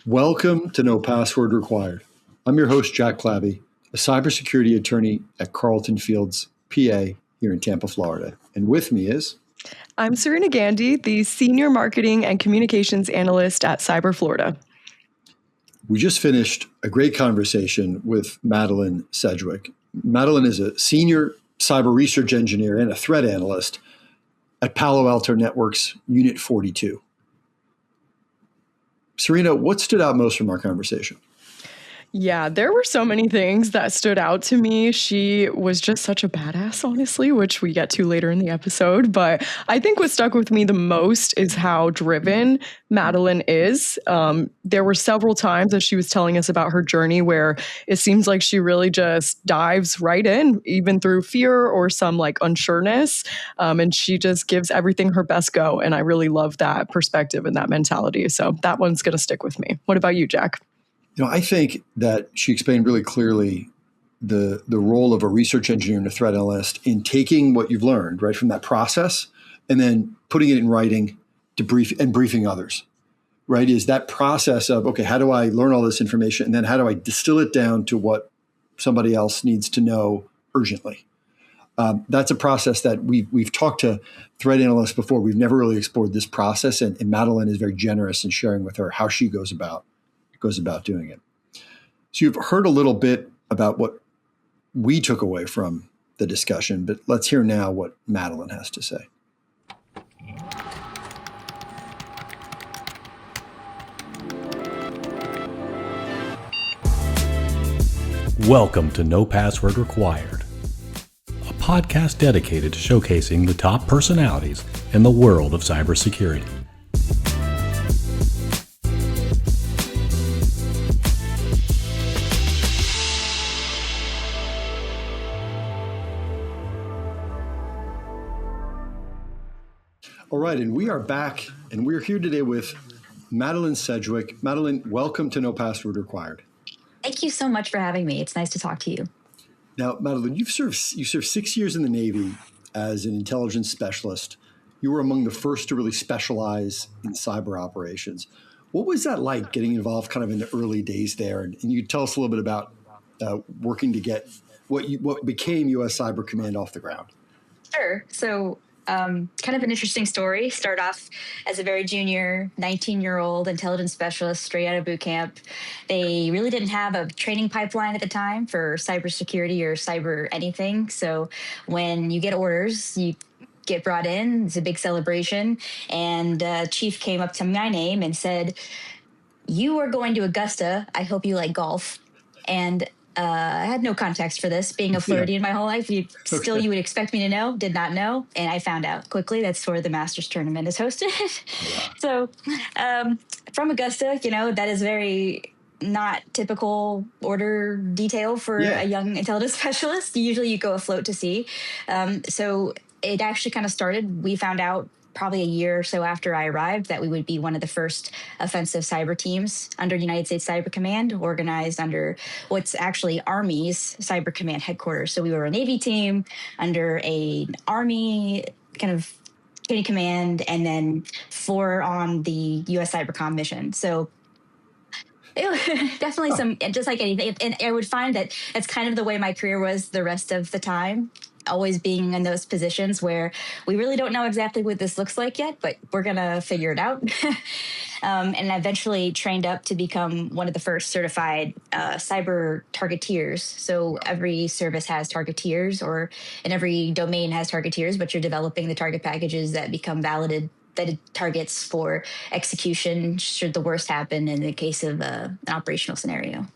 Welcome to No Password Required. I'm your host, Jack Clabby, a cybersecurity attorney at Carlton Fields, PA, here in Tampa, Florida. And with me is... I'm Sarina Gandy, the Senior Marketing and Communications Analyst at Cyber Florida. We just finished a great conversation with Madeline Sedgwick. Madeline is a Senior Cyber Research Engineer and a Threat Analyst at Palo Alto Networks Unit 42. Sarina, what stood out most from our conversation? Yeah, there were so many things that stood out to me. She was just such a badass, honestly, which we get to later in the episode. But I think what stuck with me the most is how driven Madeline is. There were several times that she was telling us about her journey where it seems like she really just dives right in, even through fear or some like unsureness. And she just gives everything her best go. And I really love that perspective and that mentality. So that one's going to stick with me. What about you, Jack? I think that she explained really clearly the role of a research engineer and a threat analyst in taking what you've learned, right, from that process and then putting it in writing to briefing others, right? Is that process of, okay, how do I learn all this information? And then how do I distill it down to what somebody else needs to know urgently? That's a process that we've talked to threat analysts before. We've never really explored this process. And Madeline is very generous in sharing with her how she goes about doing it. So you've heard a little bit about what we took away from the discussion, but let's hear now what Madeline has to say. Welcome to No Password Required, a podcast dedicated to showcasing the top personalities in the world of cybersecurity. All right, and we are back, and we're here today with Madeline Sedgwick. Madeline, welcome to No Password Required. Thank you so much for having me. It's nice to talk to you. Now, Madeline, you served 6 years in the Navy as an intelligence specialist. You were among the first to really specialize in cyber operations. What was that like, getting involved kind of in the early days there? And you tell us a little bit about working to get what became U.S. Cyber Command off the ground. Sure. So kind of an interesting story. Start off as a very junior, 19-year-old intelligence specialist straight out of boot camp. They really didn't have a training pipeline at the time for cybersecurity or cyber anything. So when you get orders, you get brought in. It's a big celebration. And Chief came up to my name and said, "You are going to Augusta. I hope you like golf." And I had no context for this, being a Floridian my whole life. You would expect me to know, did not know. And I found out quickly that's where the Masters tournament is hosted. So from Augusta, that is very not typical order detail for a young intelligence specialist. Usually you go afloat to sea. So it actually kind of started. We found out probably a year or so after I arrived that we would be one of the first offensive cyber teams under United States Cyber Command, organized under what's actually Army's Cyber Command headquarters. So we were a Navy team under an Army kind of training command, and then 4 on the U.S. Cybercom mission. So definitely some, just like anything. And I would find that that's kind of the way my career was the rest of the time. Always being in those positions where we really don't know exactly what this looks like yet, but we're going to figure it out. And I eventually trained up to become one of the first certified cyber targeteers. So every service has targeteers, and every domain has targeteers, but you're developing the target packages that become validated targets for execution should the worst happen in the case of an operational scenario.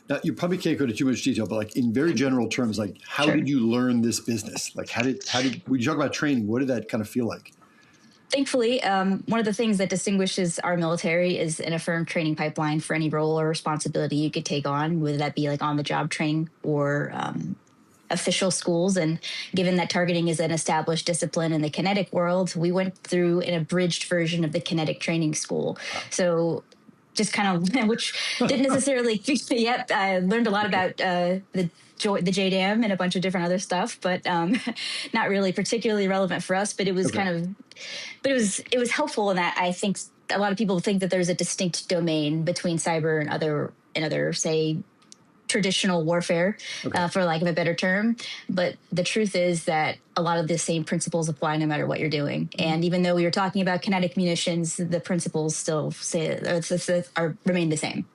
Now, you probably can't go into too much detail, but like in very general terms, like how did you learn this business? Like how did when you talk about training, what did that kind of feel like? Thankfully, one of the things that distinguishes our military is an affirmed training pipeline for any role or responsibility you could take on, whether that be like on-the-job training or official schools. And given that targeting is an established discipline in the kinetic world, we went through an abridged version of the kinetic training school. So just kind of, which didn't necessarily, I learned a lot about the JDAM and a bunch of different other stuff, but not really particularly relevant for us. But it was it was helpful in that I think a lot of people think that there's a distinct domain between cyber and other, say, traditional warfare, for lack of a better term. But the truth is that a lot of the same principles apply no matter what you're doing. And even though we were talking about kinetic munitions, the principles still remain the same.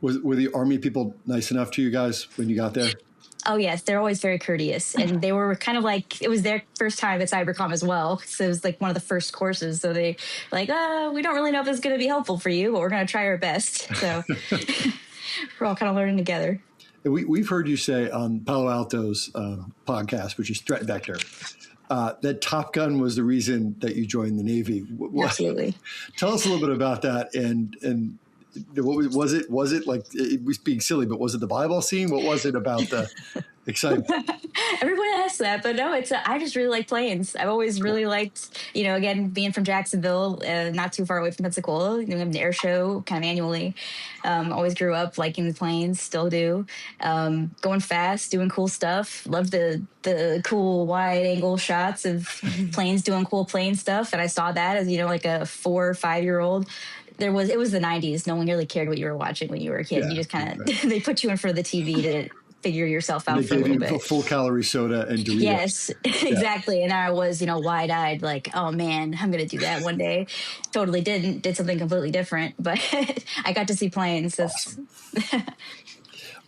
Were the Army people nice enough to you guys when you got there? Oh, yes. They're always very courteous. And they were kind of like, it was their first time at CyberCom as well. So it was like one of the first courses. So they were like, we don't really know if this is going to be helpful for you, but we're going to try our best. So we're all kind of learning together. We've heard you say on Palo Alto's podcast, which is Threat Vector, that Top Gun was the reason that you joined the Navy. Absolutely. Tell us a little bit about that. And what was it? Was it like, it was being silly, but was it the Bible scene? What was it about the excitement? Everyone asks that, but no, I just really like planes. I've always really liked, again, being from Jacksonville, not too far away from Pensacola, doing an air show kind of annually. Always grew up liking the planes, still do. Going fast, doing cool stuff. Love the cool wide angle shots of planes doing cool plane stuff. And I saw that as, like a 4 or 5 year old. It was the 90s. No one really cared what you were watching when you were a kid. You just kind of, they put you in front of the TV to figure yourself out for a little bit. Full calorie soda and Doritos. Yes, exactly. And I was, wide-eyed, like, oh man, I'm going to do that one day. Totally did something completely different, but I got to see planes. Awesome. All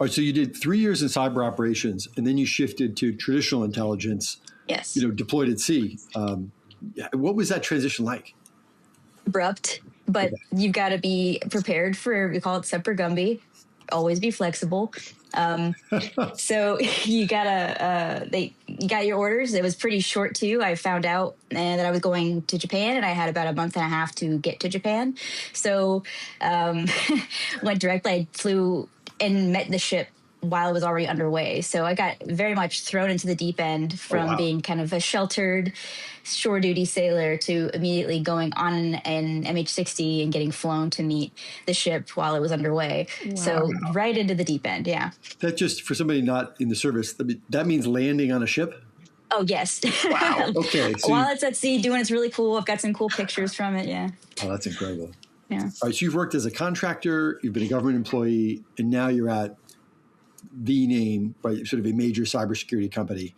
right, so you did 3 years in cyber operations, and then you shifted to traditional intelligence. Yes. Deployed at sea. What was that transition like? Abrupt, but you've got to be prepared for, we call it Semper Gumby, always be flexible. So you got your orders. It was pretty short too. I found out that I was going to Japan, and I had about a month and a half to get to Japan. So, went directly. I flew and met the ship while it was already underway. So I got very much thrown into the deep end from being kind of a sheltered shore duty sailor to immediately going on an MH-60 and getting flown to meet the ship while it was underway. Wow. So right into the deep end. Yeah. That just, for somebody not in the service, that means landing on a ship? Oh, yes. Wow. Okay. So while it's at sea doing, it's really cool. I've got some cool pictures from it. Yeah. Oh, that's incredible. Yeah. All right. So you've worked as a contractor, you've been a government employee, and now you're at the name, right, sort of a major cybersecurity company.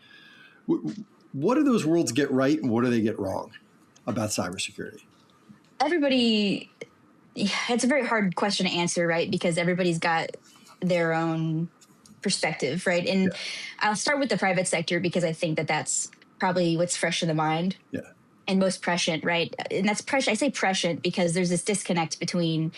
What do those worlds get right, and what do they get wrong about cybersecurity? It's a very hard question to answer, right? Because everybody's got their own perspective, right? And I'll start with the private sector because I think that that's probably what's fresh in the mind. Yeah. And most prescient, right? And that's prescient. I say prescient because there's this disconnect between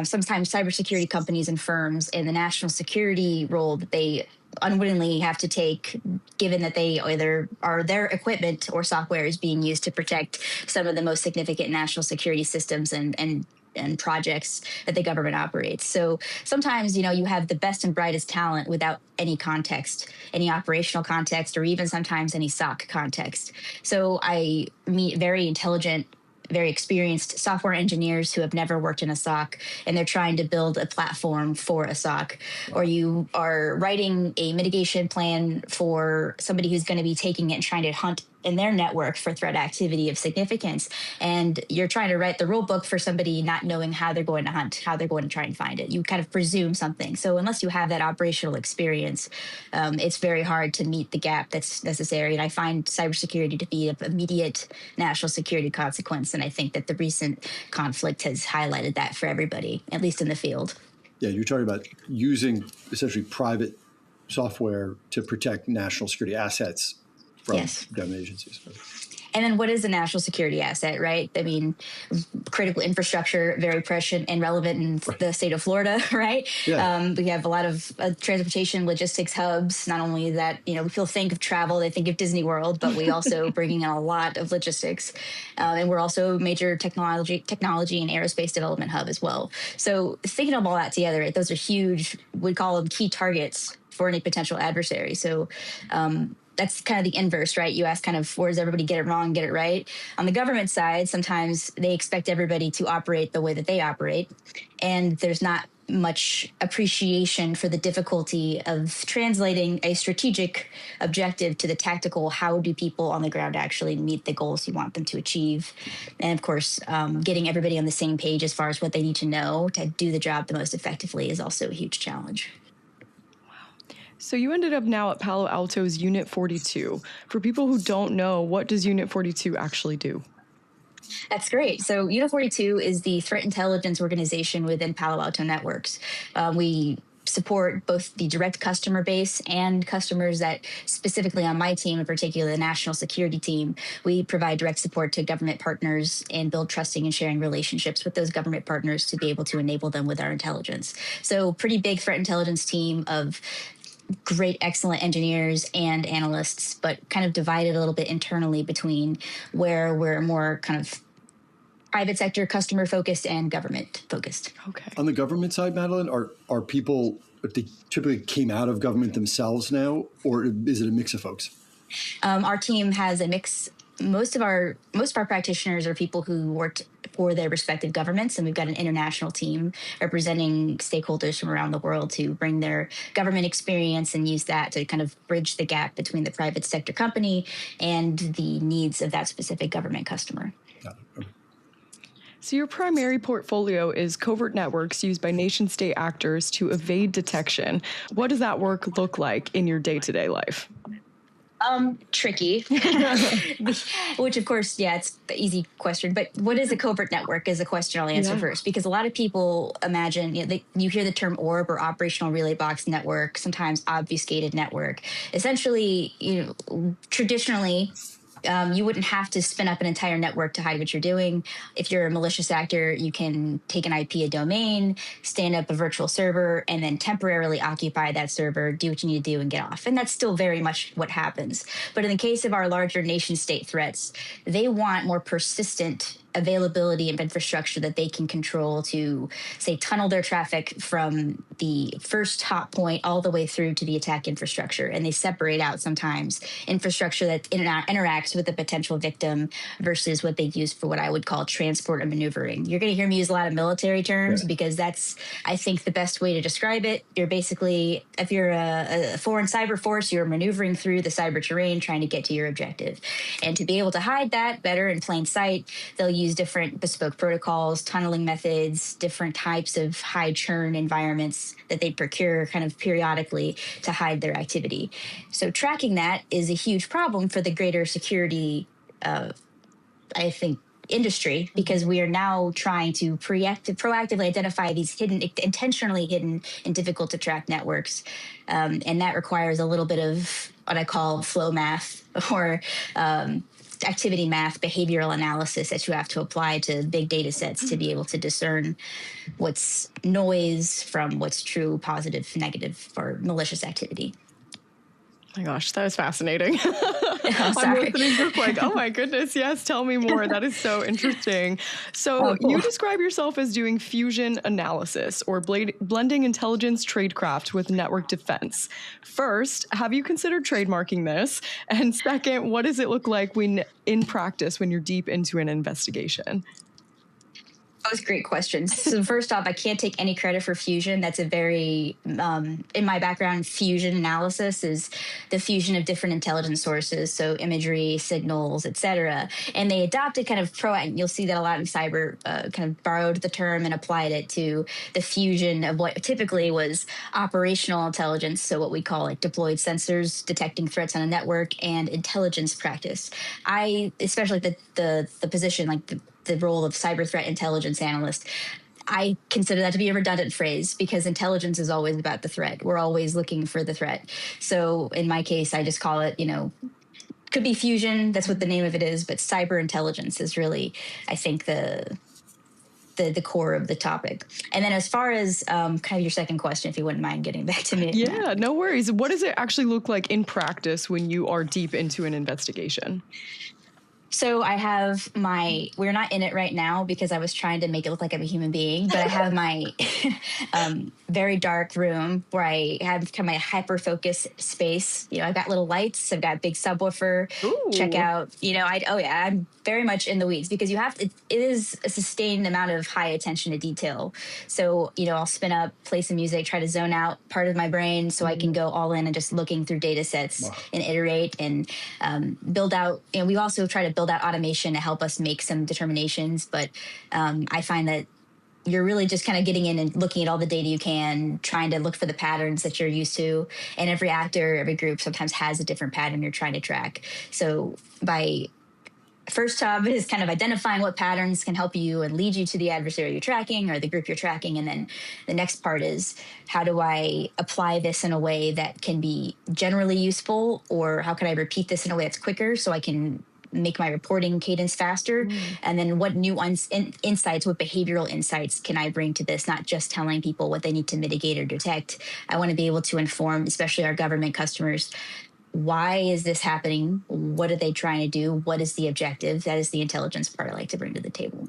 sometimes cybersecurity companies and firms and the national security role that they unwittingly have to take, given that they either are their equipment or software is being used to protect some of the most significant national security systems and projects that the government operates. So sometimes, you have the best and brightest talent without any context, any operational context, or even sometimes any SOC context. So I meet very intelligent, very experienced software engineers who have never worked in a SOC, and they're trying to build a platform for a SOC. Or you are writing a mitigation plan for somebody who's going to be taking it and trying to hunt in their network for threat activity of significance. And you're trying to write the rule book for somebody not knowing how they're going to hunt, how they're going to try and find it. You kind of presume something. So unless you have that operational experience, it's very hard to meet the gap that's necessary. And I find cybersecurity to be of immediate national security consequence. And I think that the recent conflict has highlighted that for everybody, at least in the field. Yeah, you're talking about using essentially private software to protect national security assets from government agencies. And then what is a national security asset, right? I mean, critical infrastructure, very prescient and relevant in the state of Florida, right? Yeah. We have a lot of transportation logistics hubs. Not only that, people think of travel, they think of Disney World, but we also bringing in a lot of logistics. And we're also a major technology and aerospace development hub as well. So thinking of all that together, right, those are huge, we call them key targets for any potential adversary. So, that's kind of the inverse, right? You ask kind of, where does everybody get it wrong, get it right? On the government side, sometimes they expect everybody to operate the way that they operate. And there's not much appreciation for the difficulty of translating a strategic objective to the tactical. How do people on the ground actually meet the goals you want them to achieve? And of course, getting everybody on the same page as far as what they need to know to do the job the most effectively is also a huge challenge. So you ended up now at Palo Alto's Unit 42. For people who don't know, what does Unit 42 actually do? That's great. So Unit 42 is the threat intelligence organization within Palo Alto Networks. We support both the direct customer base and customers that specifically on my team, in particular, the national security team, we provide direct support to government partners and build trusting and sharing relationships with those government partners to be able to enable them with our intelligence. So pretty big threat intelligence team of great, excellent engineers and analysts, but kind of divided a little bit internally between where we're more kind of private sector, customer focused, and government focused. Okay. On the government side, Madeline, are people, if they typically came out of government themselves now, or is it a mix of folks? Our team has a mix. Most of our practitioners are people who worked for their respective governments, and we've got an international team representing stakeholders from around the world to bring their government experience and use that to kind of bridge the gap between the private sector company and the needs of that specific government customer. Okay. So your primary portfolio is covert networks used by nation-state actors to evade detection. What does that work look like in your day-to-day life? Tricky, which of course, yeah, it's the easy question. But what is a covert network is a question I'll answer first, because a lot of people imagine, you hear the term ORB or operational relay box network, sometimes obfuscated network. Essentially, traditionally, you wouldn't have to spin up an entire network to hide what you're doing. If you're a malicious actor, you can take an IP, a domain, stand up a virtual server, and then temporarily occupy that server, do what you need to do, and get off. And that's still very much what happens. But in the case of our larger nation-state threats, they want more persistent availability of infrastructure that they can control to, say, tunnel their traffic from the first hot point all the way through to the attack infrastructure. And they separate out sometimes infrastructure that interacts with the potential victim versus what they use for what I would call transport and maneuvering. You're going to hear me use a lot of military terms because that's, I think, the best way to describe it. You're basically, if you're a foreign cyber force, you're maneuvering through the cyber terrain trying to get to your objective. And to be able to hide that better in plain sight, they'll use different bespoke protocols, tunneling methods, different types of high churn environments that they procure kind of periodically to hide their activity. So tracking that is a huge problem for the greater security, I think, industry, because we are now trying to proactively identify these intentionally hidden and difficult to track networks. And that requires a little bit of what I call flow math or activity math, behavioral analysis that you have to apply to big data sets to be able to discern what's noise from what's true, positive, negative, or malicious activity. Oh my gosh, that was fascinating. I'm listening just like, oh my goodness, yes, tell me more. That is so interesting. So cool. You describe yourself as doing fusion analysis or blending intelligence tradecraft with network defense. First, have you considered trademarking this? And second, what does it look like when in practice when you're deep into an investigation? Both great questions. So first off, I can't take any credit for fusion. That's a very, in my background, fusion analysis is the fusion of different intelligence sources, so imagery, signals, et cetera. And they adopted kind of you'll see that a lot in cyber, kind of borrowed the term and applied it to the fusion of what typically was operational intelligence, so what we call like deployed sensors, detecting threats on a network, and intelligence practice. Especially the position, like the role of cyber threat intelligence analyst, I consider that to be a redundant phrase because intelligence is always about the threat. We're always looking for the threat. So in my case, I just call it, could be fusion. That's what the name of it is. But cyber intelligence is really, I think, the core of the topic. And then as far as kind of your second question, if you wouldn't mind getting back to me. Yeah, no worries. What does it actually look like in practice when you are deep into an investigation? So I have we're not in it right now because I was trying to make it look like I'm a human being, but I have my very dark room where I have kind of my hyper focus space. I've got little lights, I've got a big subwoofer. Ooh. Check out, I'm very much in the weeds because it is a sustained amount of high attention to detail. So, I'll spin up, play some music, try to zone out part of my brain so I can go all in and just looking through data sets and iterate and build out. We also try to build out automation to help us make some determinations. But I find that you're really just kind of getting in and looking at all the data you can, trying to look for the patterns that you're used to. And every actor, every group sometimes has a different pattern you're trying to track. So first job is kind of identifying what patterns can help you and lead you to the adversary you're tracking or the group you're tracking. And then the next part is, how do I apply this in a way that can be generally useful, or how can I repeat this in a way that's quicker so I can make my reporting cadence faster? And then what new insights, what behavioral insights can I bring to this? Not just telling people what they need to mitigate or detect. I want to be able to inform, especially our government customers, why is this happening? What are they trying to do? What is the objective? That is the intelligence part I like to bring to the table.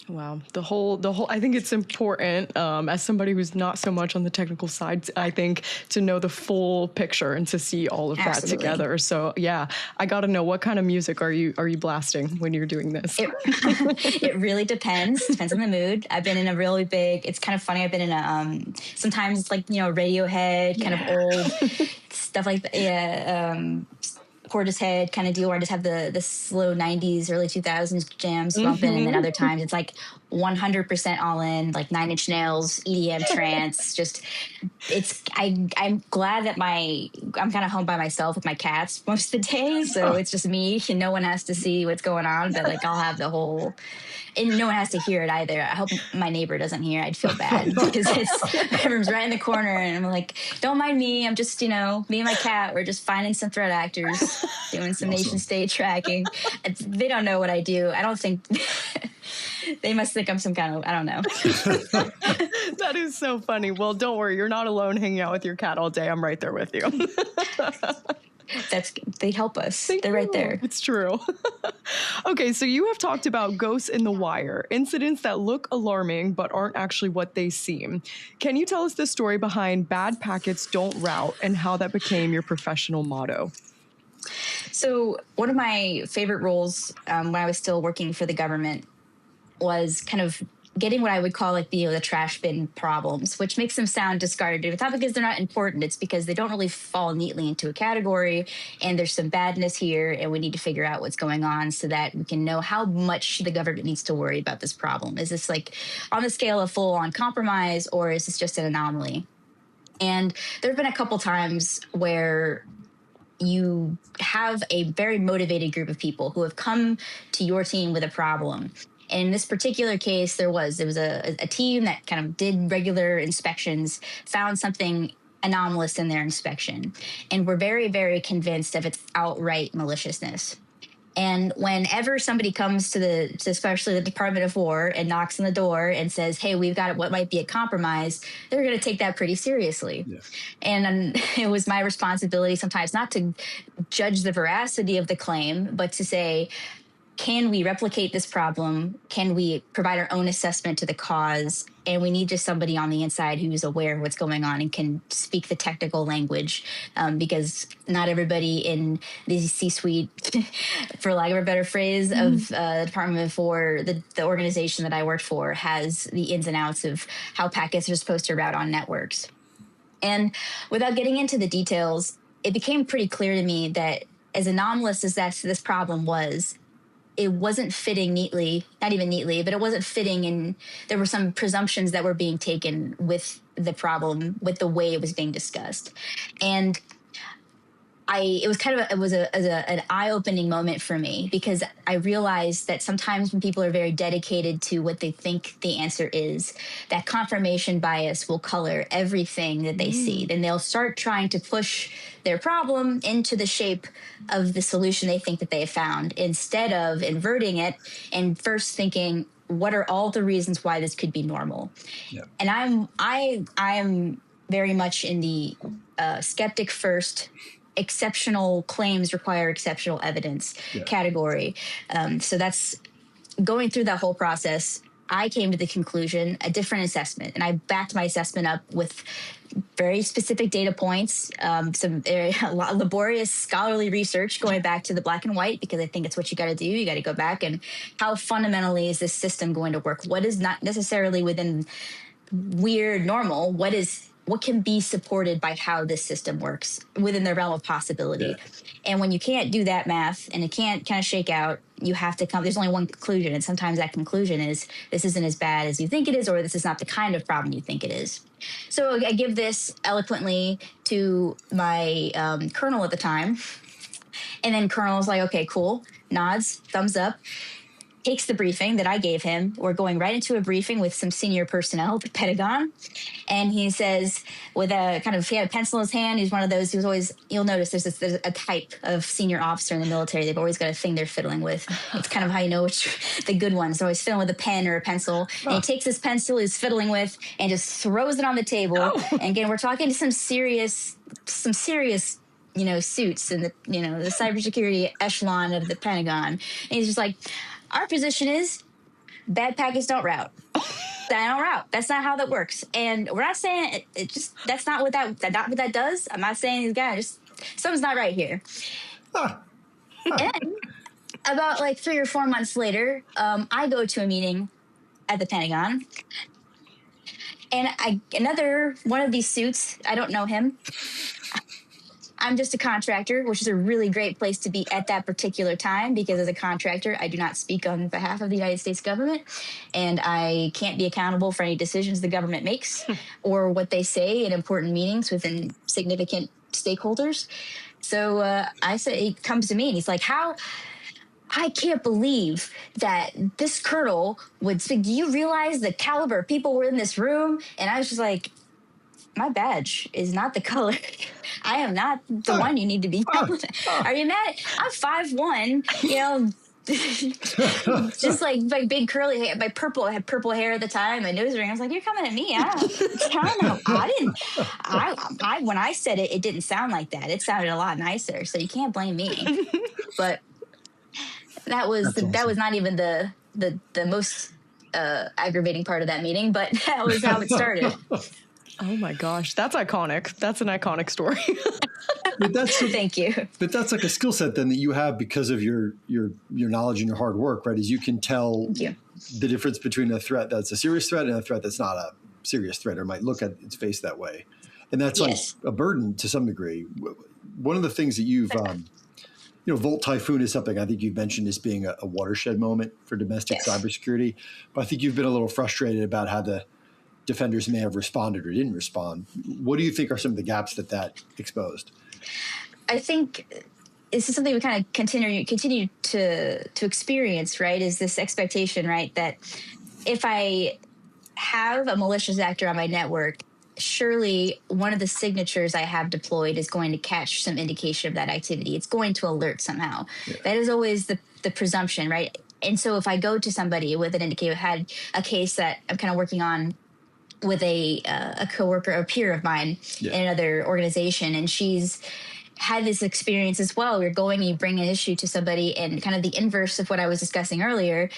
Wow. The whole, I think it's important, as somebody who's not so much on the technical side, I think, to know the full picture and to see all of that together. So yeah, I got to know, what kind of music are you blasting when you're doing this? It really depends. Depends on the mood. I've been in a really big, it's kind of funny. I've been in a, sometimes it's like, Radiohead, kind of old stuff like that. Yeah. Portishead kind of deal where I just have the slow 90s, early 2000s jams bumping. And then other times it's like 100% all in, like Nine Inch Nails, EDM trance. I'm glad that I'm kind of home by myself with my cats most of the day. So it's just me and no one has to see what's going on, but like I'll have the whole, and no one has to hear it either. I hope my neighbor doesn't hear. I'd feel bad because my room's right in the corner, and I'm like, don't mind me. I'm just, me and my cat, we're just finding some threat actors, doing some nation state tracking. They don't know what I do. I don't think they must think I'm some kind of, I don't know. That is so funny. Well, don't worry. You're not alone hanging out with your cat all day. I'm right there with you. They help us. They're right there. It's true. Okay, so you have talked about ghosts in the wire, incidents that look alarming but aren't actually what they seem. Can you tell us the story behind bad packets don't route and how that became your professional motto? So one of my favorite roles when I was still working for the government was kind of getting what I would call like the trash bin problems, which makes them sound discarded. It's not because they're not important. It's because they don't really fall neatly into a category, and there's some badness here, and we need to figure out what's going on so that we can know how much the government needs to worry about this problem. Is this like on the scale of full-on compromise, or is this just an anomaly? And there have been a couple times where you have a very motivated group of people who have come to your team with a problem. And in this particular case, there was a team that kind of did regular inspections, found something anomalous in their inspection, and were very, very convinced of its outright maliciousness. And whenever somebody comes to especially the Department of War and knocks on the door and says, hey, we've got what might be a compromise, they're going to take that pretty seriously. Yeah. And it was my responsibility sometimes not to judge the veracity of the claim, but to say, can we replicate this problem? Can we provide our own assessment to the cause? And we need just somebody on the inside who's aware of what's going on and can speak the technical language, because not everybody in the C-suite, for lack of a better phrase, of the Department of War, the organization that I worked for, has the ins and outs of how packets are supposed to route on networks. And without getting into the details, it became pretty clear to me that as anomalous as this problem was, it wasn't fitting neatly, not even neatly, but it wasn't fitting, and there were some presumptions that were being taken with the problem, with the way it was being discussed. And it was an eye-opening moment for me, because I realized that sometimes when people are very dedicated to what they think the answer is, that confirmation bias will color everything that they see. Then they'll start trying to push their problem into the shape of the solution they think that they have found, instead of inverting it and first thinking, what are all the reasons why this could be normal? Yep. And I am very much in the skeptic first, exceptional claims require exceptional evidence category. So that's going through that whole process. I came to the conclusion, a different assessment, and I backed my assessment up with very specific data points, some laborious scholarly research going back to the black and white, because I think it's what you got to do. You got to go back and how fundamentally is this system going to work? What is not necessarily within weird normal? What can be supported by how this system works within the realm of possibility? Yeah. And when you can't do that math and it can't kind of shake out, you have to there's only one conclusion. And sometimes that conclusion is this isn't as bad as you think it is, or this is not the kind of problem you think it is. So I give this eloquently to my colonel at the time. And then colonel's like, okay, cool. Nods, thumbs up. Takes the briefing that I gave him. We're going right into a briefing with some senior personnel at the Pentagon. And he says, with he had a pencil in his hand. He's one of those who's always, you'll notice there's a type of senior officer in the military. They've always got a thing they're fiddling with. It's kind of how you know which the good ones. They're always fiddling with a pen or a pencil. And he takes this pencil he's fiddling with and just throws it on the table. And again, we're talking to some serious, suits in the, the cybersecurity echelon of the Pentagon. And he's just like, our position is bad packets don't route. They don't route. That's not how that works. And we're not saying it just, that's not what that does. I'm not saying these guys, something's not right here. And about like 3 or 4 months later, I go to a meeting at the Pentagon, and another one of these suits, I don't know him. I'm just a contractor, which is a really great place to be at that particular time, because as a contractor, I do not speak on behalf of the United States government, and I can't be accountable for any decisions the government makes or what they say in important meetings within significant stakeholders. So I said, he comes to me and he's like, I can't believe that this colonel would speak. Do you realize the caliber of people were in this room? And I was just like, my badge is not the color. I am not the one you need to be yelling at. Are you mad? I'm 5'1", just like big curly hair. I had purple hair at the time, my nose ring. I was like, you're coming at me. I don't know. When I said it, it didn't sound like that. It sounded a lot nicer. So you can't blame me. But that was not even the most aggravating part of that meeting, but that was how it started. Oh my gosh, that's iconic. That's an iconic story. Thank you. But that's like a skill set then that you have because of your knowledge and your hard work, right? Is you can tell the difference between a threat that's a serious threat and a threat that's not a serious threat, or might look at its face that way. And that's like a burden to some degree. One of the things that you've, Volt Typhoon is something I think you've mentioned as being a watershed moment for domestic cybersecurity. But I think you've been a little frustrated about how the defenders may have responded or didn't respond. What do you think are some of the gaps that exposed? I think this is something we kind of continue to experience, right? Is this expectation, right, that if I have a malicious actor on my network, surely one of the signatures I have deployed is going to catch some indication of that activity. It's going to alert somehow. Yeah. That is always the presumption, right? And so if I go to somebody with an indicator, I had a case that I'm kind of working on with a coworker, a peer of mine in another organization, and she's had this experience as well. You're going and you bring an issue to somebody, and kind of the inverse of what I was discussing earlier,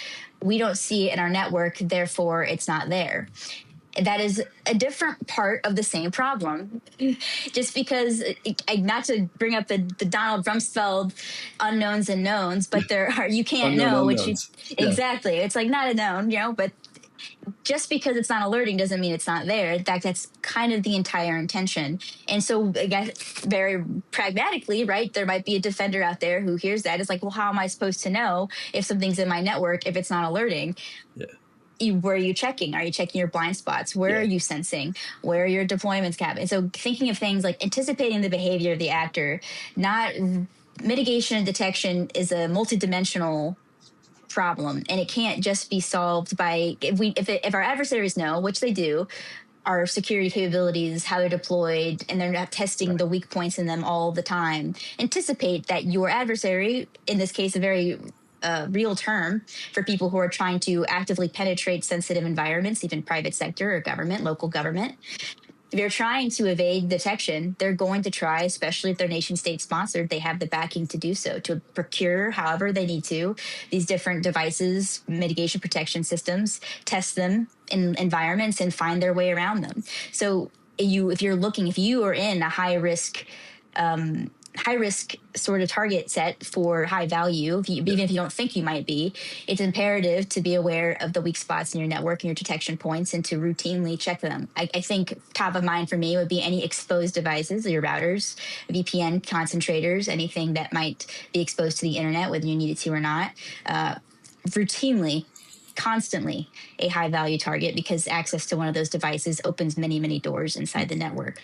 we don't see it in our network, therefore it's not there. That is a different part of the same problem. Just because, not to bring up the Donald Rumsfeld unknowns and knowns, but there are, you can't know what you, exactly. It's like not a known, but just because it's not alerting doesn't mean it's not there. In fact, that's kind of the entire intention. And so, I guess, very pragmatically, right, there might be a defender out there who hears that. It's like, well, how am I supposed to know if something's in my network if it's not alerting? Yeah. Where are you checking? Are you checking your blind spots? Where are you sensing? Where are your deployments capped? And so thinking of things like anticipating the behavior of the actor, not mitigation and detection is a multidimensional problem, and it can't just be solved by if our adversaries know, which they do, our security capabilities, how they're deployed, and they're not testing the weak points in them all the time. Anticipate that your adversary, in this case, a very real term for people who are trying to actively penetrate sensitive environments, even private sector or government, local government, if you're trying to evade detection, they're going to try, especially if they're nation state sponsored, they have the backing to do so, to procure however they need to these different devices, mitigation protection systems, test them in environments and find their way around them. So if you are in a high risk sort of target set for high value, even if you don't think you might be, it's imperative to be aware of the weak spots in your network and your detection points and to routinely check them. I think top of mind for me would be any exposed devices, your routers, VPN concentrators, anything that might be exposed to the internet, whether you need it to or not. Routinely, constantly a high value target, because access to one of those devices opens many, many doors inside the network.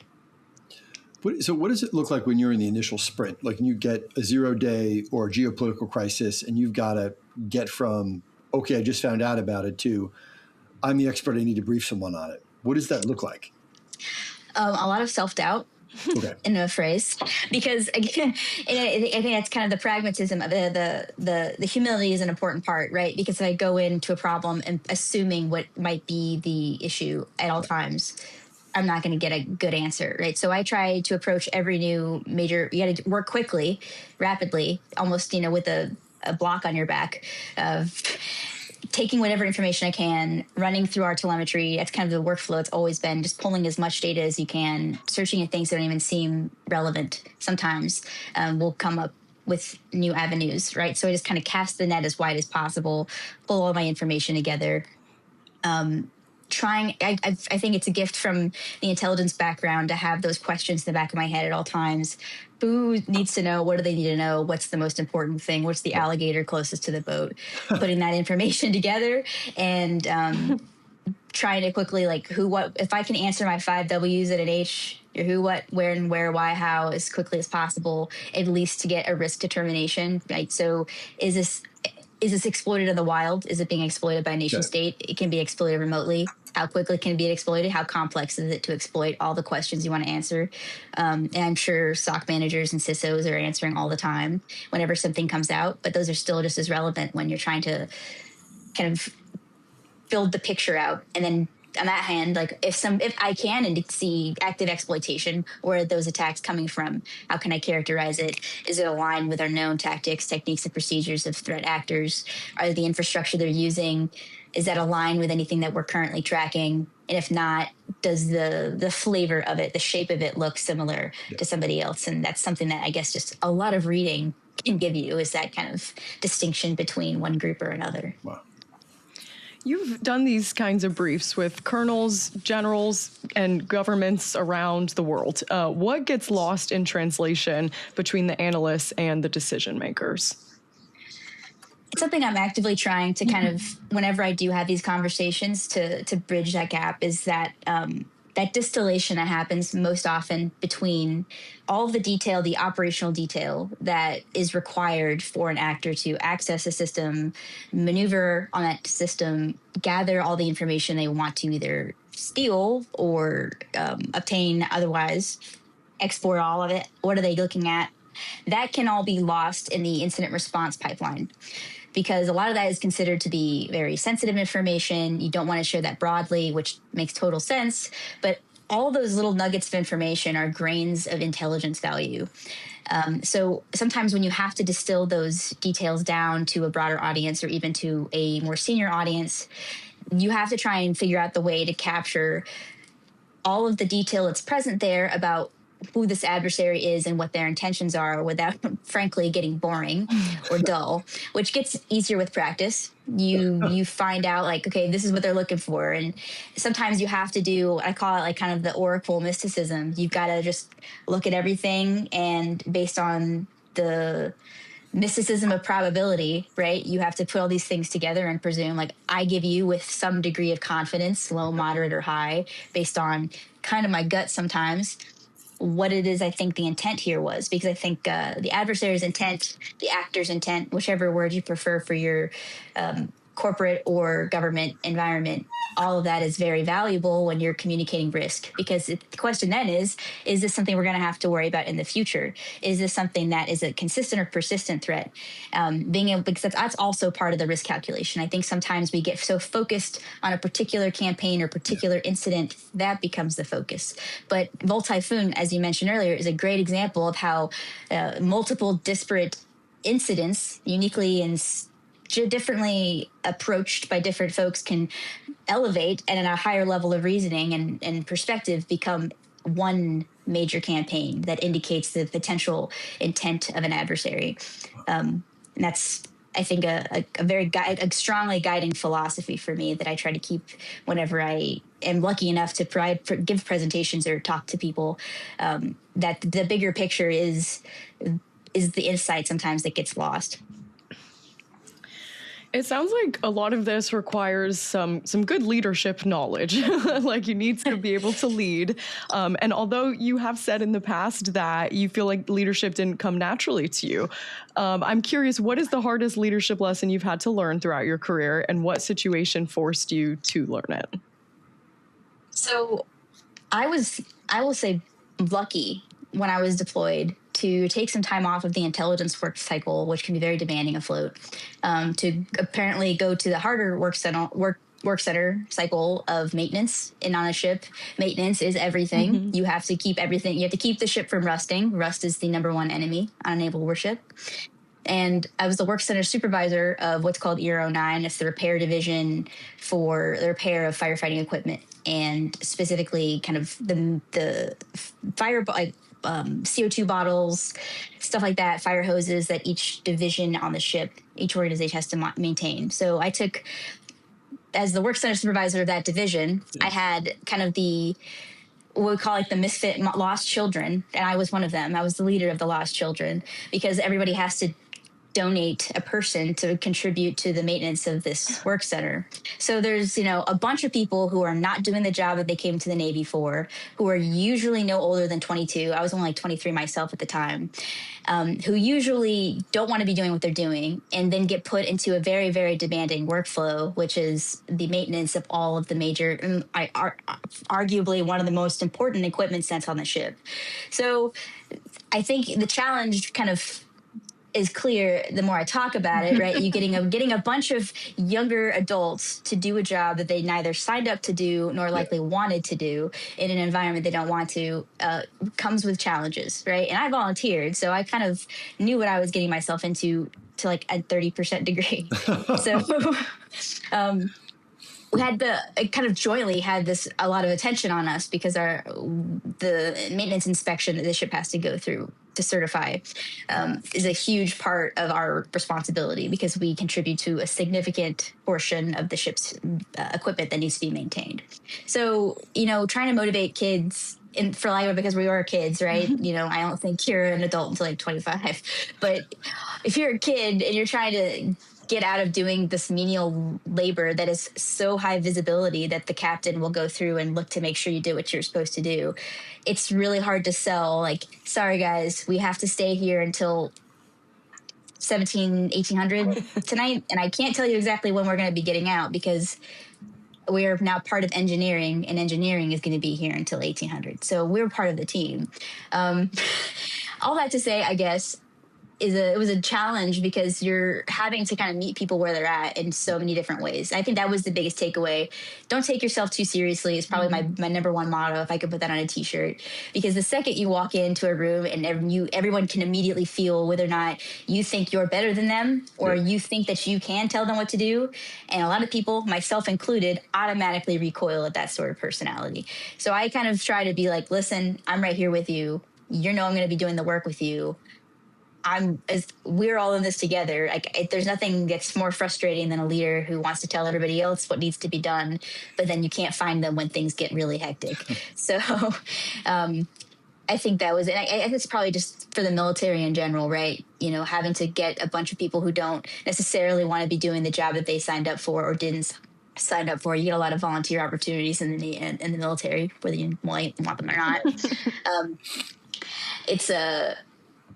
So what does it look like when you're in the initial sprint? Like when you get a 0-day or a geopolitical crisis and you've got to get from, okay, I just found out about it, to I'm the expert, I need to brief someone on it. What does that look like? A lot of self-doubt. Okay. In a phrase, because again, I think that's kind of the pragmatism of the humility is an important part, right? Because I go into a problem and assuming what might be the issue at all times, I'm not going to get a good answer, right? So I try to approach every new major, you got to work quickly, rapidly, almost, with a block on your back of taking whatever information I can, running through our telemetry. That's kind of the workflow. It's always been just pulling as much data as you can, searching at things that don't even seem relevant. Sometimes we'll come up with new avenues, right? So I just kind of cast the net as wide as possible, pull all my information together. I think it's a gift from the intelligence background to have those questions in the back of my head at all times. Who needs to know? What do they need to know? What's the most important thing? What's the alligator closest to the boat? Putting that information together and trying to quickly, like, who, what, if I can answer my 5 W's and an H, your who, what, where, and where, why, how, as quickly as possible, at least to get a risk determination, right? So is this exploited in the wild? Is it being exploited by a nation state? It can be exploited remotely. How quickly can it be exploited? How complex is it to exploit? All the questions you want to answer. And I'm sure SOC managers and CISOs are answering all the time whenever something comes out, but those are still just as relevant when you're trying to kind of build the picture out. And then on that hand, like if I can and see active exploitation, where are those attacks coming from? How can I characterize it? Is it aligned with our known tactics, techniques, and procedures of threat actors? Are the infrastructure they're using, is that aligned with anything that we're currently tracking? And if not, does the flavor of it, the shape of it look similar to somebody else? And that's something that I guess just a lot of reading can give you, is that kind of distinction between one group or another. Wow. You've done these kinds of briefs with colonels, generals, and governments around the world. What gets lost in translation between the analysts and the decision makers? It's something I'm actively trying to kind of, whenever I do have these conversations, to bridge that gap, is that that distillation that happens most often between all of the detail, the operational detail that is required for an actor to access a system, maneuver on that system, gather all the information they want to either steal or obtain otherwise, export all of it. What are they looking at? That can all be lost in the incident response pipeline, because a lot of that is considered to be very sensitive information. You don't want to share that broadly, which makes total sense. But all those little nuggets of information are grains of intelligence value. So sometimes when you have to distill those details down to a broader audience or even to a more senior audience, you have to try and figure out the way to capture all of the detail that's present there about who this adversary is and what their intentions are, without frankly getting boring or dull, which gets easier with practice. You find out, like, okay, this is what they're looking for. And sometimes you have to do, I call it like kind of the oracle mysticism. You've got to just look at everything, and based on the mysticism of probability, right, you have to put all these things together and presume, like, I give you with some degree of confidence, low, moderate, or high, based on kind of my gut sometimes, what it is I think the intent here was. Because I think the adversary's intent, the actor's intent, whichever word you prefer for your corporate or government environment, all of that is very valuable when you're communicating risk, because the question then is this something we're going to have to worry about in the future? Is this something that is a consistent or persistent threat? Because that's also part of the risk calculation. I think sometimes we get so focused on a particular campaign or particular incident that becomes the focus. But Volt Typhoon, as you mentioned earlier, is a great example of how multiple disparate incidents, uniquely and differently approached by different folks, can elevate and at a higher level of reasoning and perspective become one major campaign that indicates the potential intent of an adversary. And that's, I think, a very strongly guiding philosophy for me that I try to keep whenever I am lucky enough to give presentations or talk to people, that the bigger picture is the insight sometimes that gets lost. It sounds like a lot of this requires some good leadership knowledge. Like, you need to be able to lead. And although you have said in the past that you feel like leadership didn't come naturally to you, I'm curious, what is the hardest leadership lesson you've had to learn throughout your career, and what situation forced you to learn it? So I will say, lucky when I was deployed to take some time off of the intelligence work cycle, which can be very demanding afloat, to apparently go to the harder work center cycle of maintenance. And on a ship, maintenance is everything. Mm-hmm. You have to keep everything. You have to keep the ship from rusting. Rust is the number one enemy on a naval warship. And I was the work center supervisor of what's called ER09. It's the repair division for the repair of firefighting equipment, and specifically kind of the fire, CO2 bottles, stuff like that, fire hoses that each division on the ship, each organization has to maintain. So I took, as the work center supervisor of that division, I had kind of what we call like the misfit lost children. And I was one of them. I was the leader of the lost children, because everybody has to donate a person to contribute to the maintenance of this work center. So there's, a bunch of people who are not doing the job that they came to the Navy for, who are usually no older than 22. I was only like 23 myself at the time, who usually don't want to be doing what they're doing, and then get put into a very, very demanding workflow, which is the maintenance of all of the major, arguably one of the most important equipment sets on the ship. So I think the challenge kind of is clear the more I talk about it, right? You getting a bunch of younger adults to do a job that they neither signed up to do nor likely wanted to do in an environment they don't want to, comes with challenges, right? And I volunteered, so I kind of knew what I was getting myself into to like a 30% degree. So we had kind of jointly had a lot of attention on us, because the maintenance inspection that the ship has to go through to certify is a huge part of our responsibility, because we contribute to a significant portion of the ship's equipment that needs to be maintained. So, trying to motivate kids, because we were kids, right? Mm-hmm. I don't think you're an adult until like 25, but if you're a kid and you're trying to get out of doing this menial labor that is so high visibility that the captain will go through and look to make sure you do what you're supposed to do, it's really hard to sell, like, sorry guys, we have to stay here until 1800 tonight, and I can't tell you exactly when we're going to be getting out, because we are now part of engineering, and engineering is going to be here until 1800. So we're part of the team. All that to say, I guess, it was a challenge, because you're having to kind of meet people where they're at in so many different ways. I think that was the biggest takeaway. Don't take yourself too seriously is probably my number one motto, if I could put that on a t-shirt, because the second you walk into a room and everyone can immediately feel whether or not you think you're better than them, or you think that you can tell them what to do. And a lot of people, myself included, automatically recoil at that sort of personality. So I kind of try to be like, listen, I'm right here with you. I'm going to be doing the work with you. We're all in this together. There's nothing that's more frustrating than a leader who wants to tell everybody else what needs to be done, but then you can't find them when things get really hectic. So I think that was, and I think it's probably just for the military in general, right? Having to get a bunch of people who don't necessarily want to be doing the job that they signed up for or didn't sign up for. You get a lot of volunteer opportunities in the military, whether you want them or not.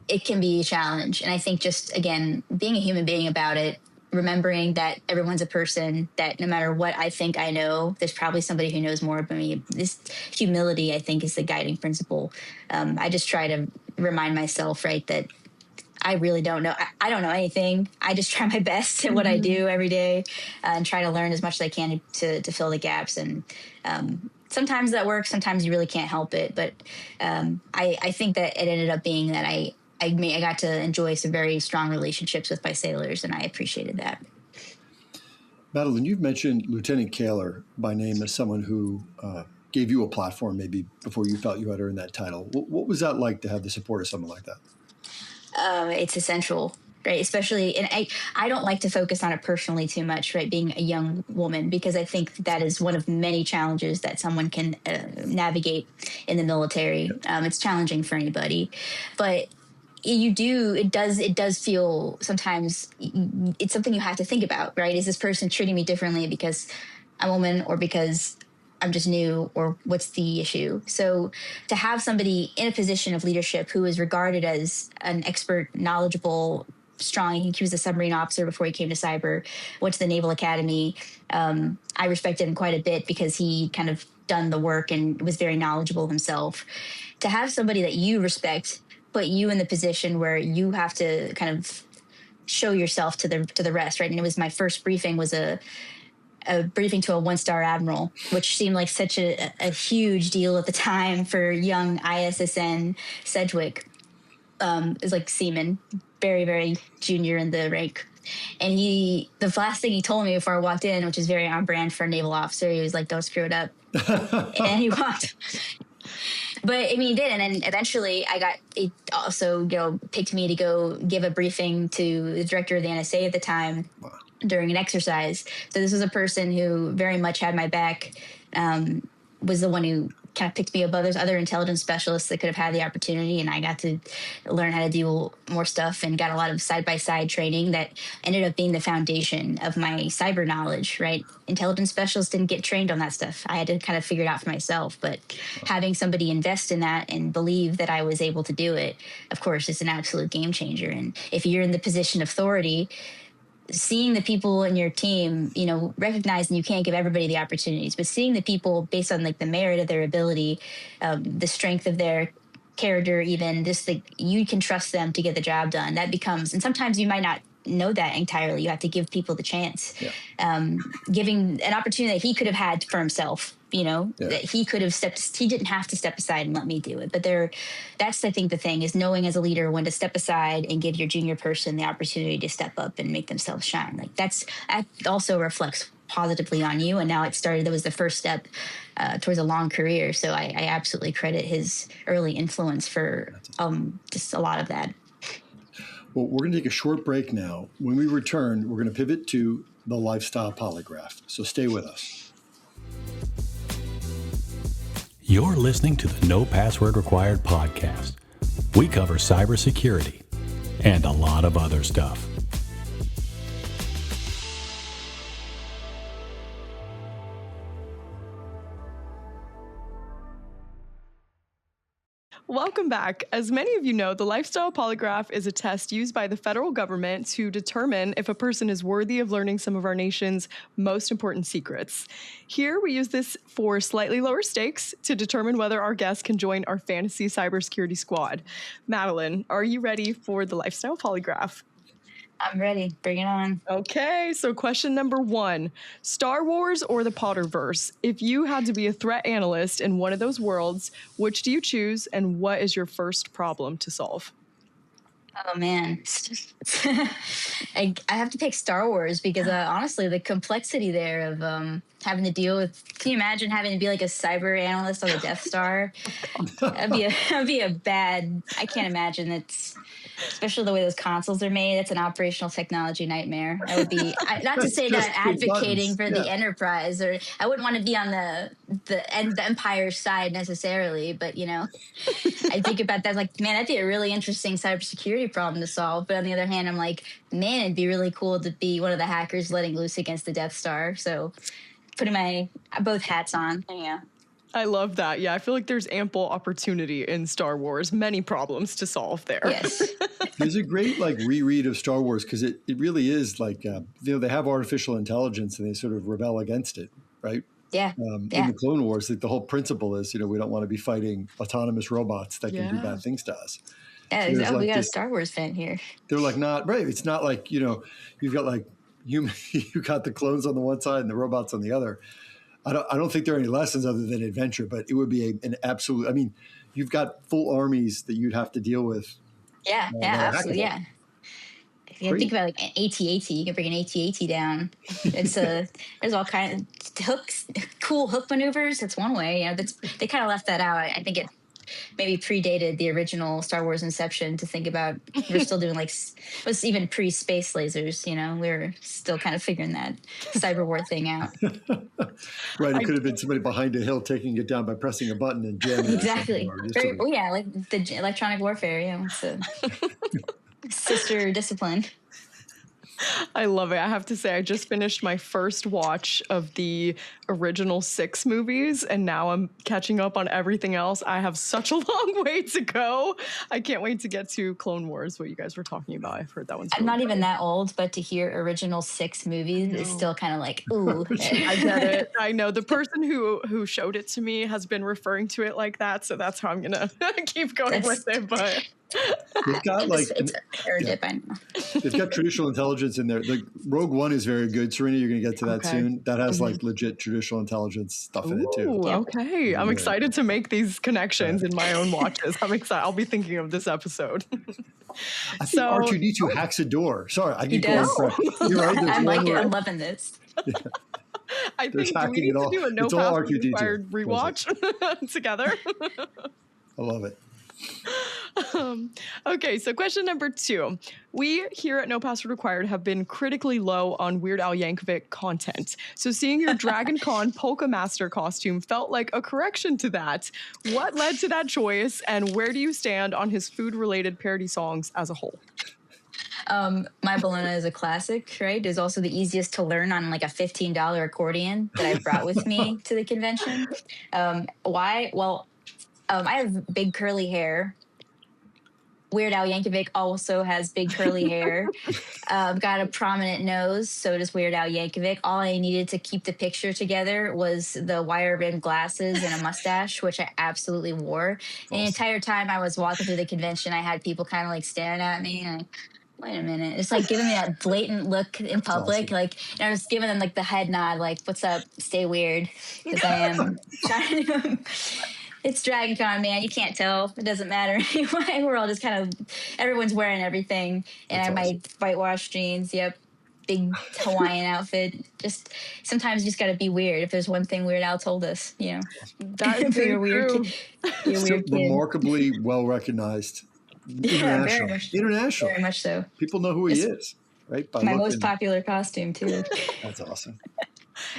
It can be a challenge. And I think just, again, being a human being about it, remembering that everyone's a person, that no matter what I think I know, there's probably somebody who knows more about me. This humility, I think, is the guiding principle. I just try to remind myself, right, that I really don't know. I don't know anything. I just try my best at what I do every day and try to learn as much as I can to fill the gaps. And sometimes that works. Sometimes you really can't help it. But I think that it ended up being that I got to enjoy some very strong relationships with my sailors, and I appreciated that. Madeline, you've mentioned Lieutenant Kaler by name as someone who gave you a platform maybe before you felt you had earned that title. What was that like to have the support of someone like that? It's essential, right? Especially, and I don't like to focus on it personally too much, right? Being a young woman, because I think that is one of many challenges that someone can navigate in the military. It's challenging for anybody, but it does feel sometimes it's something you have to think about, right? Is this person treating me differently because I'm a woman, or because I'm just new, or what's the issue? So to have somebody in a position of leadership who is regarded as an expert, knowledgeable, strong. He was a submarine officer before he came to cyber, went to the Naval Academy. I respected him quite a bit because he kind of done the work and was very knowledgeable himself. To have somebody that you respect put you in the position where you have to kind of show yourself to the rest, right? And it was my first briefing was a briefing to a 1-star admiral, which seemed like such a huge deal at the time for young ISSN Sedgwick. Is like seaman, very, very junior in the rank. And the last thing he told me before I walked in, which is very on brand for a naval officer, he was like, "Don't screw it up." And he walked. But I mean, he did. And then eventually it also, picked me to go give a briefing to the director of the NSA at the time. Wow. During an exercise. So this was a person who very much had my back, was the one who kind of picked me above those other intelligence specialists that could have had the opportunity. And I got to learn how to do more stuff and got a lot of side-by-side training that ended up being the foundation of my cyber knowledge, right? Intelligence specialists didn't get trained on that stuff. I had to kind of figure it out for myself. But having somebody invest in that and believe that I was able to do it, of course, it's an absolute game changer. And if you're in the position of authority, seeing the people in your team, recognizing you can't give everybody the opportunities, but seeing the people based on like the merit of their ability, the strength of their character, even just like you can trust them to get the job done. That becomes, and sometimes you might not know that entirely. You have to give people the chance, giving an opportunity that he could have had for himself. That he could have he didn't have to step aside and let me do it. But that's, I think, the thing is knowing as a leader when to step aside and give your junior person the opportunity to step up and make themselves shine. Like that also reflects positively on you. And now that was the first step towards a long career. So I absolutely credit his early influence for just a lot of that. Well, we're going to take a short break now. When we return, we're going to pivot to the Lifestyle Polygraph. So stay with us. You're listening to the No Password Required podcast. We cover cybersecurity and a lot of other stuff. Welcome back. As many of you know, the Lifestyle Polygraph is a test used by the federal government to determine if a person is worthy of learning some of our nation's most important secrets. Here, we use this for slightly lower stakes to determine whether our guests can join our fantasy cybersecurity squad. Madeline, are you ready for the Lifestyle Polygraph? I'm ready. Bring it on. Okay, so question number 1. Star Wars or the Potterverse? If you had to be a threat analyst in one of those worlds, which do you choose, and what is your first problem to solve? Oh, man. I have to pick Star Wars because honestly, the complexity there of having to deal with, can you imagine having to be like a cyber analyst on the Death Star? That'd be a bad, I can't imagine it's, especially the way those consoles are made. It's an operational technology nightmare. I would be, not to say that I'm advocating for the Enterprise, or I wouldn't want to be on the Empire side necessarily, but I think about that like, man, that'd be a really interesting cybersecurity problem to solve. But on the other hand, I'm like, man, it'd be really cool to be one of the hackers letting loose against the Death Star. So putting both hats on. Yeah. I love that. Yeah, I feel like there's ample opportunity in Star Wars, many problems to solve there. Yes. There's a great reread of Star Wars because it really is they have artificial intelligence and they sort of rebel against it, right? Yeah. In the Clone Wars, the whole principle is, we don't want to be fighting autonomous robots that can do bad things to us. Yeah, So we got a Star Wars fan here. They're not right. It's not like, you've got you've got the clones on the one side and the robots on the other. I don't think there are any lessons other than adventure, but it would be an absolute. I mean, you've got full armies that you'd have to deal with. Yeah, absolutely, yeah. If you think about an AT-AT, you can bring an AT-AT down. It's there's all kinds of hooks, cool hook maneuvers. That's one way. They kind of left that out. I think it maybe predated the original Star Wars Inception to think about. We're still doing it was even pre-space lasers. We were still kind of figuring that cyber war thing out. Right, it could have been somebody behind a hill taking it down by pressing a button and jamming it. Exactly. Like the electronic warfare. Yeah, it's a sister discipline. I love it. I have to say, I just finished my first watch of the original 6 movies, and now I'm catching up on everything else. I have such a long way to go. I can't wait to get to Clone Wars, what you guys were talking about. I've heard that one's I'm not even that old, but to hear original 6 movies is still kind of like, ooh. I get it. I know. The person who showed it to me has been referring to it like that, so that's how I'm going to keep going with it, but... They've got they've got traditional intelligence in there. Rogue One is very good. Serena, you're going to get to that soon. That has legit traditional intelligence stuff in it too. Okay. I'm excited to make these connections in my own watches. I'm excited. I'll be thinking of this episode. I think R2-D2 hacks a door. Sorry, I keep going for it. You're right. I like it. I'm loving this. Yeah. I think we need to do a No Pass Required rewatch together. I love it. Okay, so question number 2. We here at No Password Required have been critically low on Weird Al Yankovic content. So seeing your Dragon Con Polka Master costume felt like a correction to that. What led to that choice, and where do you stand on his food-related parody songs as a whole? My Bologna is a classic, right? It's also the easiest to learn on a $15 accordion that I brought with me to the convention. Why? Well, I have big curly hair. Weird Al Yankovic also has big curly hair. Got a prominent nose, so does Weird Al Yankovic. All I needed to keep the picture together was the wire-rimmed glasses and a mustache, which I absolutely wore. And the entire time I was walking through the convention, I had people kind of staring at me and wait a minute. It's giving me that blatant look in public. Awesome. And I was giving them the head nod, what's up, stay weird. Because I am trying to... It's Dragon Con, man. You can't tell. It doesn't matter anyway. We're all just everyone's wearing everything. And I have my whitewash jeans. Yep. Big Hawaiian outfit. Just sometimes you just got to be weird. If there's one thing Weird Al told us, That's you're weird. You're weird kid. Remarkably well recognized. International. Very much so. People know who he is, right? My most popular costume, too. That's awesome.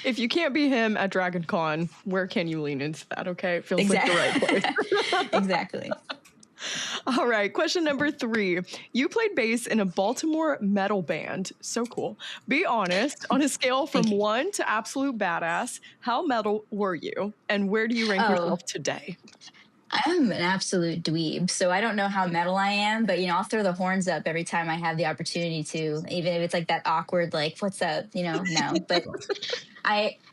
If you can't be him at Dragon Con, where can you lean into that? Okay, it feels like the right place. Exactly. All right, question number 3. You played bass in a Baltimore metal band. So cool. Be honest, on a scale from 1 to absolute badass, how metal were you? And where do you rank yourself today? I'm an absolute dweeb, so I don't know how metal I am, but, I'll throw the horns up every time I have the opportunity to, even if it's that awkward, what's up, no. But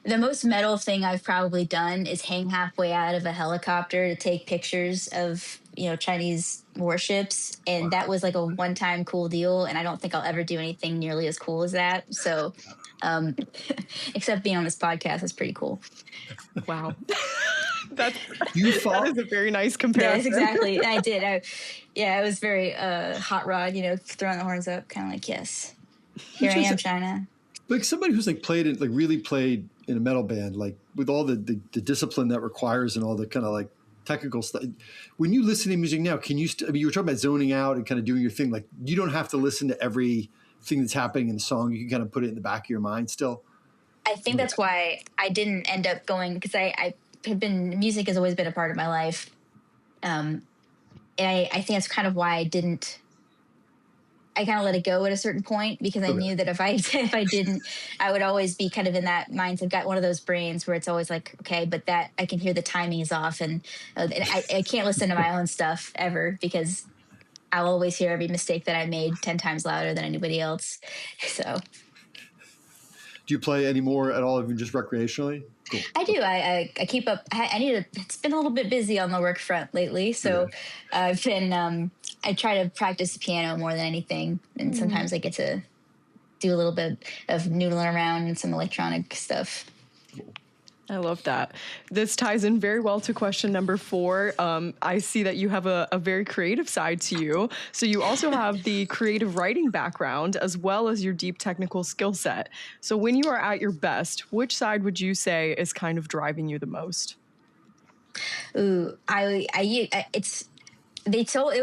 the most metal thing I've probably done is hang halfway out of a helicopter to take pictures of, Chinese warships. And that was a one-time cool deal. And I don't think I'll ever do anything nearly as cool as that. So, except being on this podcast is pretty cool. Wow. That is a very nice comparison. Yes, exactly. And I did. I was very hot rod, throwing the horns up, kind of yes, here I am, China. Somebody who's really played in a metal band, with all the discipline that requires and all the kind of technical stuff. When you listen to music now, can you? You were talking about zoning out and kind of doing your thing. You don't have to listen to everything that's happening in the song. You can kind of put it in the back of your mind still. I think that's why I didn't end up going, because music has always been a part of my life. And I think that's kind of why I didn't I kind of let it go at a certain point because I knew that if I didn't, I would always be kind of in that mindset. Got one of those brains where it's always like, okay, but that I can hear the timing is off, and I can't listen to my own stuff ever because I'll always hear every mistake that I made 10 times louder than anybody else. So. Do you play any more at all, even just recreationally? Cool. I do. I keep up. I need to. It's been a little bit busy on the work front lately, so I've been. I try to practice the piano more than anything, and sometimes I get to do a little bit of noodling around and some electronic stuff. I love that. This ties in very well to question number 4. I see that you have a very creative side to you. So you also have the creative writing background as well as your deep technical skill set. So when you are at your best, which side would you say is kind of driving you the most? Ooh, it's. They told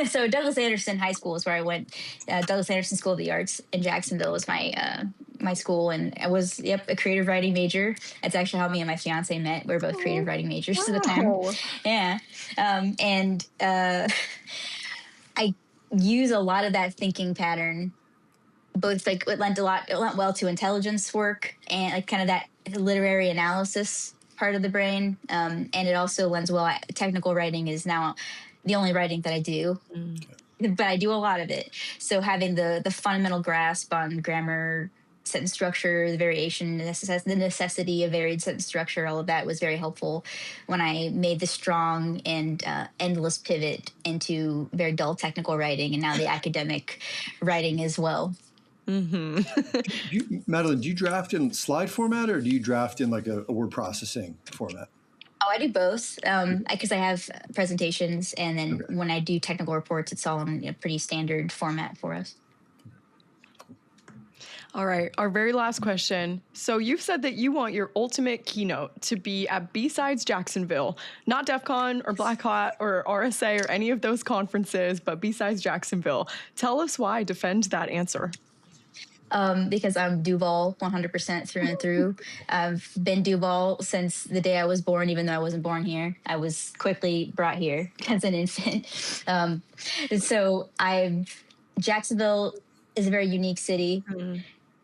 so Douglas Anderson High School is where I went. Douglas Anderson School of the Arts in Jacksonville was my school, and I was a creative writing major. That's actually how me and my fiance met. We were both creative writing majors at the time. Yeah, and I use a lot of that thinking pattern. Both like it lent well to intelligence work and like kind of that literary analysis part of the brain, and it also lends well. Technical writing is now the only writing that I do, but I do a lot of it. So having the fundamental grasp on grammar, sentence structure, the variation, the necessity of varied sentence structure, all of that was very helpful when I made the strong and endless pivot into very dull technical writing, and now the academic writing as well. Madeline, do you draft in slide format or do you draft in like a word processing format? Oh, I do both because I have presentations, and then when I do technical reports, it's all in a pretty standard format for us. All right, our very last question. So you've said that you want your ultimate keynote to be at B-Sides Jacksonville, not DEF CON or Black Hat or RSA or any of those conferences, but B-Sides Jacksonville. Tell us why. Defend that answer. Because I'm Duval 100% through and through. I've been Duval since the day I was born, even though I wasn't born here. I was quickly brought here as an infant. So Jacksonville is a very unique city.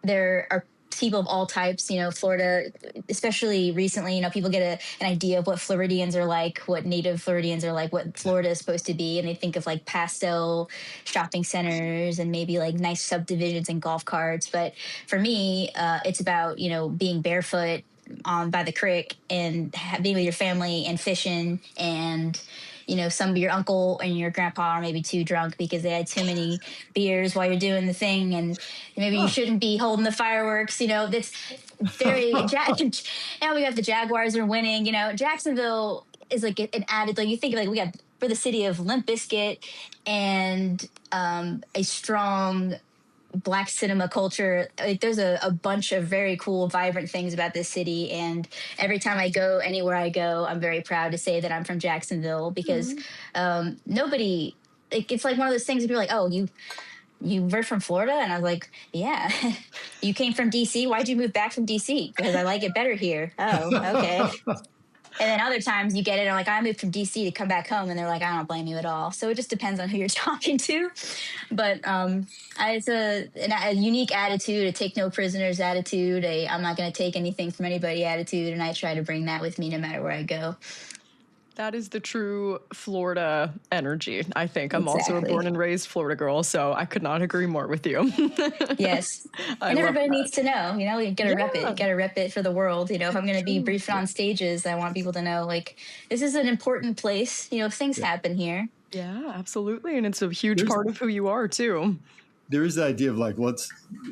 There are people of all types, Florida, especially recently, people get an idea of what Floridians are like, what native Floridians are like, what Florida is supposed to be. And they think of like pastel shopping centers and maybe like nice subdivisions and golf carts. But for me, it's about, being barefoot by the creek and being with your family and fishing, and some of your uncle and your grandpa are maybe too drunk because they had too many beers while you're doing the thing, and maybe you shouldn't be holding the fireworks. That's very now we have the Jaguars are winning. Jacksonville is like an added, like you think like we're the city of Limp Bizkit and a strong Black cinema culture. Like there's a bunch of very cool, vibrant things about this city. And every time I go, anywhere I go, I'm very proud to say that I'm from Jacksonville because nobody, it's like one of those things where you're like, oh, you were from Florida? And I was like, yeah. You came from DC? Why'd you move back from DC? Because I like it better here. Oh, okay. And then other times you get it, and like, I moved from DC to come back home, and they're like, I don't blame you at all. So it just depends on who you're talking to. But it's a unique attitude, a take no prisoners attitude, I'm not going to take anything from anybody attitude, and I try to bring that with me no matter where I go. That is the true Florida energy, I think. I'm Exactly. also a born and raised Florida girl, so I could not agree more with you. Yes. And everybody needs to know, you gotta rep it. You gotta rep it for the world. If I'm gonna be briefing on stages, I want people to know, like, this is an important place. Things happen here. Yeah, absolutely. And it's a huge part of who you are, too. There is the idea of like,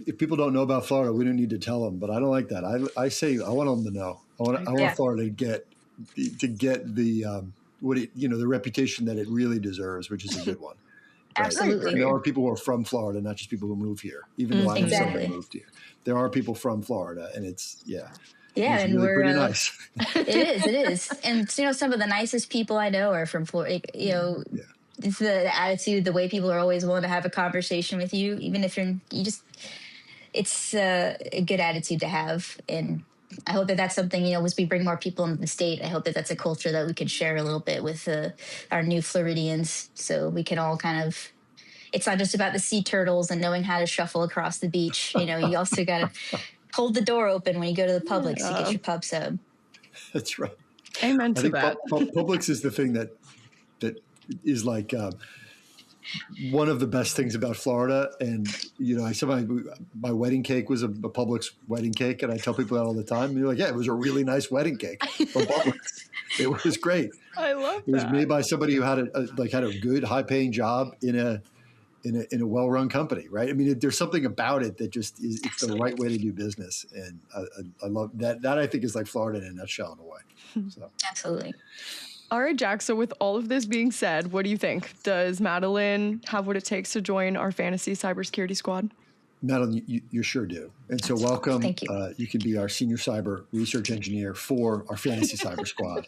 if people don't know about Florida, we don't need to tell them. But I don't like that. I say I want them to know. I want Florida to get the the reputation that it really deserves, which is a good one. Right? Absolutely. There are people who are from Florida, not just people who move here. Even though I know somebody moved here, there are people from Florida, and it's and really we're pretty nice. It is, and some of the nicest people I know are from Florida. It's the attitude, the way people are always willing to have a conversation with you, even if it's a good attitude to have. And I hope that that's something, as we bring more people into the state, I hope that that's a culture that we could share a little bit with our new Floridians, so we can all kind of it's not just about the sea turtles and knowing how to shuffle across the beach. You also got to hold the door open when you go to the Publix to get your pub sub. That's right. Amen I to think that. Publix is the thing that is like one of the best things about Florida. And my wedding cake was a Publix wedding cake, and I tell people that all the time. And they're like, "Yeah, it was a really nice wedding cake from Publix. It was great. I love that. It was made by somebody who had a good, high-paying job in a well-run company, right? I mean, there's something about it that just is it's the right way to do business, and I love that. That I think is like Florida in a nutshell in a way. So. Absolutely. All right, Jack. So with all of this being said, what do you think? Does Madeline have what it takes to join our fantasy cybersecurity squad? Madeline, you sure do. And so welcome. Thank you. You can be our senior cyber research engineer for our fantasy cyber squad.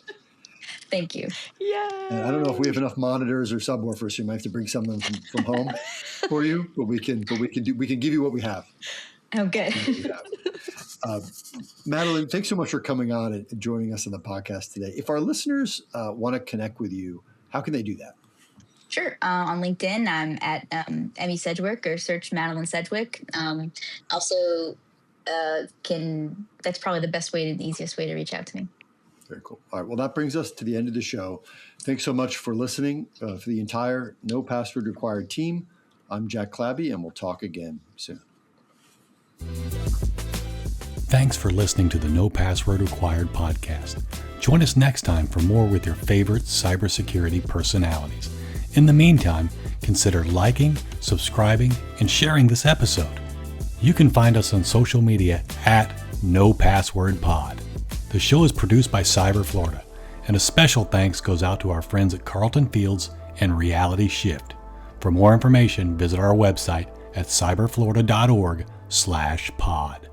Thank you. Yeah. And I don't know if we have enough monitors or subwoofers, so you might have to bring some of them from home for you. But we can give you what we have. Oh, good. Madeline, thanks so much for coming on and joining us on the podcast today. If our listeners want to connect with you, how can they do that? Sure. On LinkedIn, I'm at Emmy Sedgwick, or search Madeline Sedgwick. Also, that's probably the easiest way to reach out to me. Very cool. All right. Well, that brings us to the end of the show. Thanks so much for listening. For the entire No Password Required team, I'm Jack Clabby, and we'll talk again soon. Thanks for listening to the No Password Required podcast. Join us next time for more with your favorite cybersecurity personalities. In the meantime, consider liking, subscribing, and sharing this episode. You can find us on social media at NoPasswordPod. The show is produced by Cyber Florida, and a special thanks goes out to our friends at Carlton Fields and Reality Shift. For more information, visit our website at cyberflorida.org/pod.